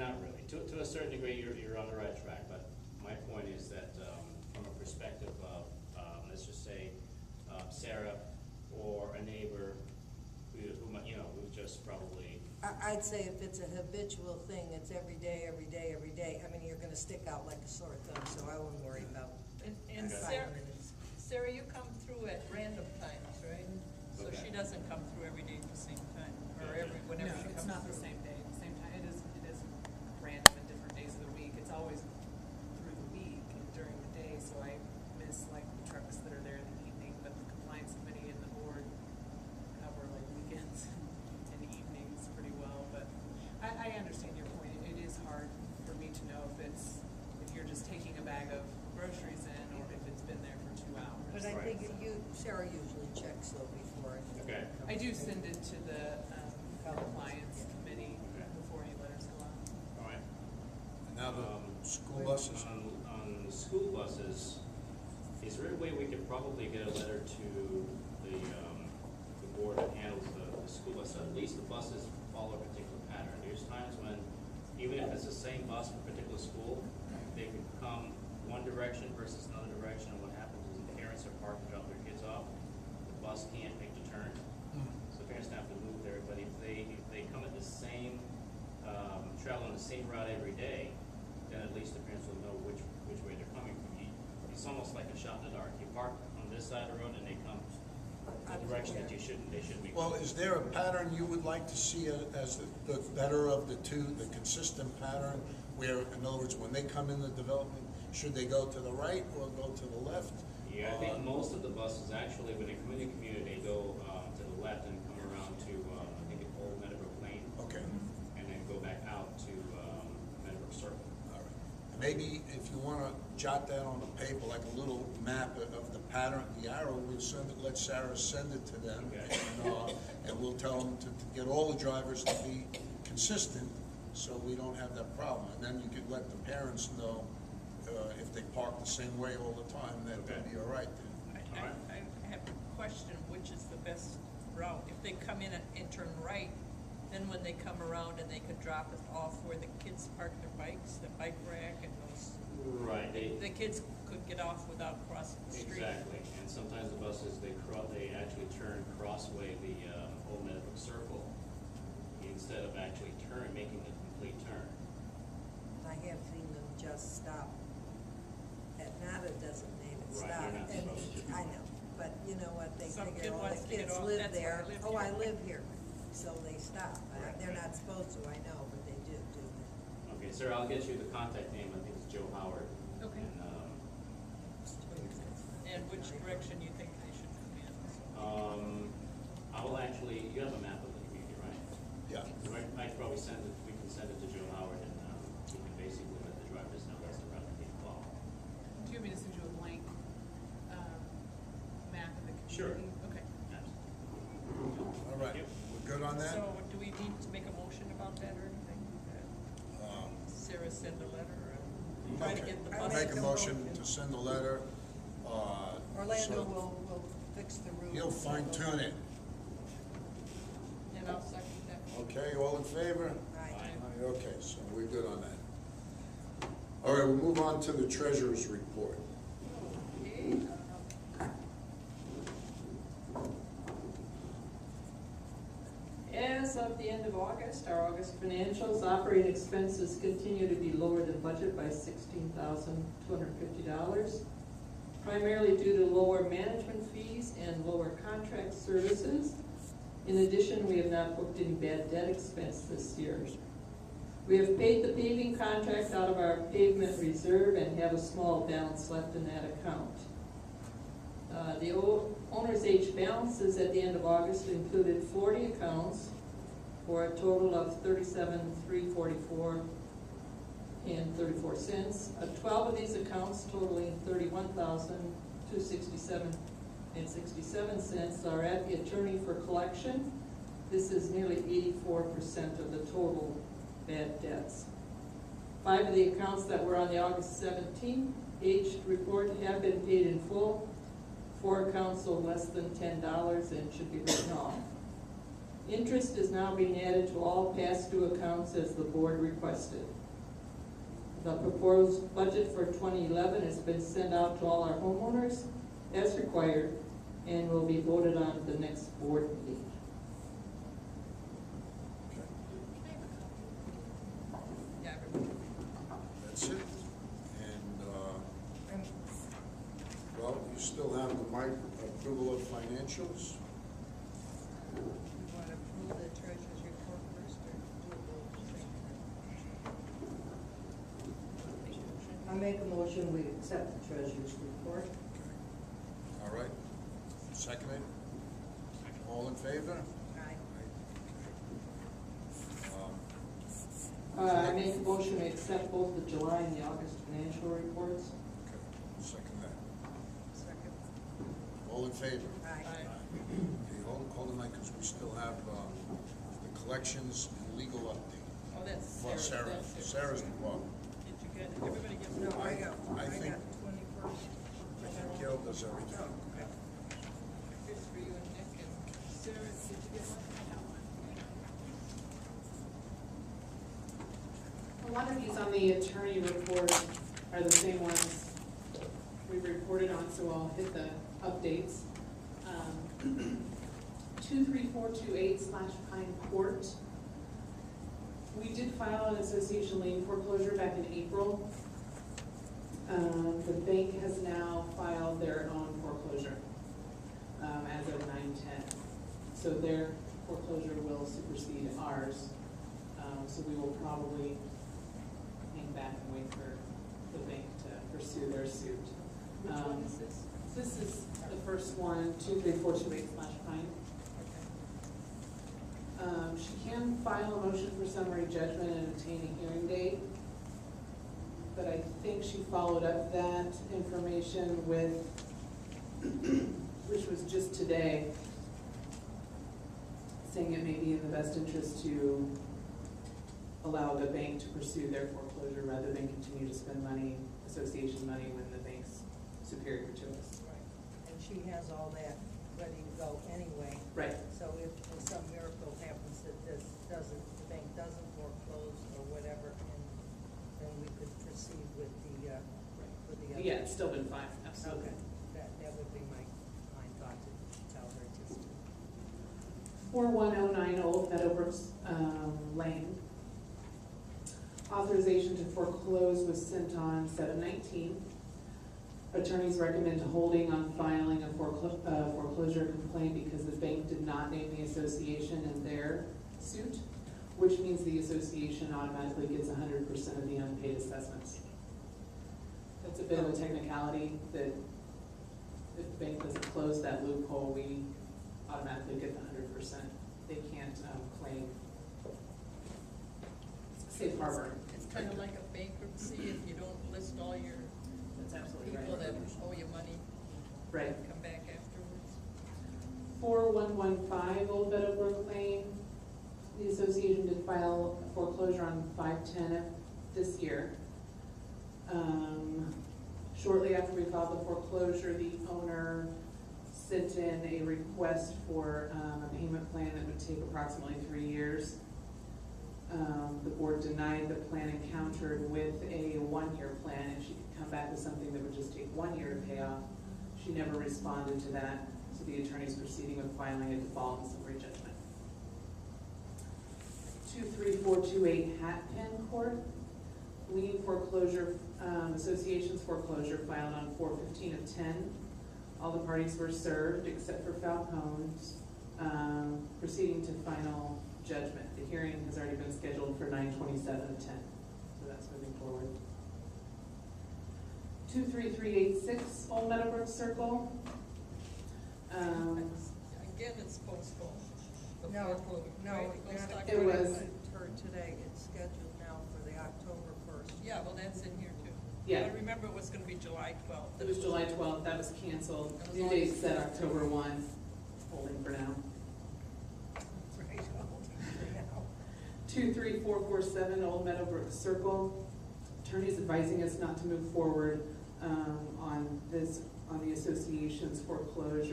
not really. To a certain degree, you're on the right track, but my point is that from a perspective of, let's just say, Sarah or a neighbor who who's just probably. I'd say if it's a habitual thing, it's every day, every day, every day. I mean, you're gonna stick out like a sore thumb, so I wouldn't worry about. And Okay. Sarah, you come through at random times, right? So Okay. she doesn't come through every day at the same time, or whenever No, she comes it's not the through. same day, the same time. It is random at different days of the week. It's always through the week and during the day, so I miss like the trucks that are there in the evening, but the compliance committee and the board cover like weekends and evenings pretty well, but I understand your point. It is hard for me to know if you're just taking a bag of groceries in or if it's been there for 2 hours. But I Right. think Sarah usually checks though before. Okay. I do send it to the compliance committee Okay. before any letters go out. All right. And now the school buses. On the school buses, is there a way we could probably get a letter to the board that handles the school bus, so at least the buses follow a particular pattern? There's times when, even if it's the same bus for a particular school, they could come one direction versus another direction, and what happens is the parents are parked to drop their kids off, the bus can't make the turn, so parents have to move there, but if they come at the same, travel on the same route every day, then at least the parents will know which way they're coming from. It's almost like a shot in the dark. You park on this side of the road and they come the direction that they shouldn't be. Well, is there a pattern you would like to see as the better of the two, the consistent pattern, where, in other words, when they come in the development, should they go to the right or go to the left? Yeah, I think most of the buses actually, when they come in the community, they go to the left and come around to, I think it's Old Mdbk Lane, Okay, and then go back out to Mdbk Circle. all right. Maybe if you want to jot that on the paper, like a little map of the pattern, the arrow, we'll send it, let Sarah send it to them. Okay. And we'll tell them to get all the drivers to be consistent, so we don't have that problem. And then you could let the parents know, if they park the same way all the time, that they'll be all right then. I have a question, which is the best route? If they come in and turn right, then when they come around and they could drop it off where the kids park their bikes, the bike rack and those. Right. The kids could get off without crossing the street. Exactly, and sometimes the buses, they actually turn crossway the Old Mdbk Circle instead of actually making the complete turn. I have seen them just stop at not a designated Right, stop. you're not And supposed to. I know, but you know what, they Some figure kid all wants the to get kids off, live that's why there. I live Oh, I here. live here, so they stop. Right, They're right. not supposed to, I know, but they do that. Okay, sir, I'll get you the contact name, I think it's Joe Howard. Okay. And, And which direction you think they should come in? I will actually, you have a map of the community, right? Yeah. I could probably we can send it to Joe Howard, and he can basically let the drivers know that's the route that they follow. Do you want me to send you a blank map of the Sure. community? Okay. All right, we're good on that? So do we need to make a motion about that or anything? Sarah send a letter or try to Okay, get the I'll bus? make a motion to send a letter. Orlando so will fix the route. He'll fine tune it. And I'll second that. Okay, all in favor? Right. Aye, okay, so we're good on that. All right, we'll move on to the treasurer's report. Okay. As of the end of August, our August financials, operating expenses continue to be lower than budget by $16,250, primarily due to lower management fees and lower contract services. In addition, we have not booked any bad debt expense this year. We have paid the paving contract out of our pavement reserve and have a small balance left in that account. The owner's H balances at the end of August included 40 accounts for a total of $37,344.34. 12 of these accounts totaling $31,267.67 are at the attorney for collection. This is nearly 84% of the total bad debts. 5 of the accounts that were on the August 17th H report have been paid in full. 4 accounts owe less than $10 and should be written off. Interest is now being added to all past due accounts as the board requested. The proposed budget for 2011 has been sent out to all our homeowners as required and will be voted on at the next board meeting. Okay. Yeah, everybody. That's it. And, well, you still have the approval of financials. You want to approve the treasurer's report first, or do it both at the same time? I make a motion, we accept the treasurer's report. Okay. All right. Second it? All in favor? Aye. I make a motion to accept both the July and the August financial reports. Okay, second that. Second. All in favor? Aye. Okay, hold on, because we still have the collections and legal update. Oh, that's Well, Sarah. Sarah, That's Sarah's the one. Did you get, everybody get? No, I got I think- 21st. I think Gail does everything. Here's for you and Nick and Sarah, did you get one? A lot of these on the attorney report are the same ones we reported on, so I'll hit the updates. 23428/Pine Court. We did file an association lien foreclosure back in April. The bank has now filed their own foreclosure as of 9/10. So their foreclosure will supersede ours. So we will probably hang back and wait for the bank to pursue their suit. Which one is this? This is the first one, 23428/Pine. She can file a motion for summary judgment and obtain a hearing date, but I think she followed up that information with, which was just today, saying it may be in the best interest to allow the bank to pursue their foreclosure rather than continue to spend money, association money, when the bank's superior to us. And she has all that ready to go anyway. Right. So if some miracle happens that this doesn't, the bank doesn't foreclose or whatever, and then we could proceed with the other. Yeah, it's still been fine, absolutely. Okay, that would be my thought to tell her just. 4109 Old Meadowbrooks Lane. Authorization to foreclose was sent on 7/19. Attorneys recommend holding on filing a foreclosure complaint because the bank did not name the association in their suit, which means the association automatically gets 100% of the unpaid assessments. That's a bit of a technicality that if the bank doesn't close that loophole, we automatically get the 100%. They can't claim safe harbor. It's kind of like a bankruptcy if you don't list all your That's absolutely people right. that owe you money, Right. come back afterwards. 4115 Old Meadowbrook Lane. The association did file a foreclosure on 5/10 of this year. Shortly after we filed the foreclosure, the owner sent in a request for a payment plan that would take approximately 3 years. The board denied the plan and countered with a 1-year plan, and she could come back with something that would just take 1 year to pay off. She never responded to that, so the attorney's proceeding with filing a default and summary judgment. 23428 Hat Pen Court. Lien foreclosure, association's foreclosure filed on 4/15/10. All the parties were served except for Falcone's, proceeding to final judgment. The hearing has already been scheduled for 9/27/10, so that's moving forward. 23386 Old Meadowbrook Circle. Again, it's postponed. The No, foreclosure, no, right? that's Let's talk It about was- that. Heard today, it's scheduled now for the October 1st. Yeah, well, that's in here too. Yeah. I remember it was gonna be July 12th. It was July 12th, that was canceled. That was Due all- date set October 1, holding for now. Right, now. 23447 Old Meadowbrook Circle. Attorney's advising us not to move forward on this, on the association's foreclosure